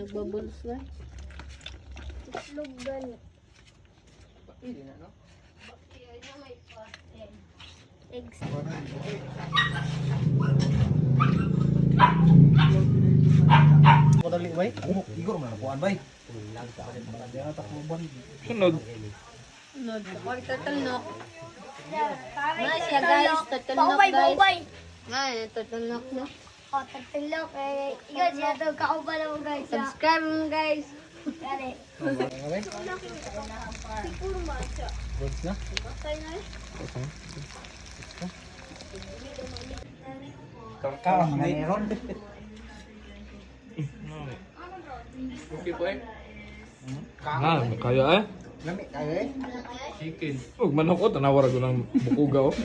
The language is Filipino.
nagbabulos na. Itlog gani. Pili na, no? Eggs. Kadali bay. Igor man kuan bay. Sunod. Turtle knock. Nga siya, guys. Turtle knock, Paubay, guys. paubay. Nga, turtle knock na. O, turtle knock. Ikaw siya ito. Kauban ako guys. Subscribe mo guys. Gani. Siguro man siya. Good na. Bakay na eh. Kakao meron. Okay po eh. Ah, kaya eh. Lami kayo eh. Huwag manok ko, tanawar ko ng bukuga oh.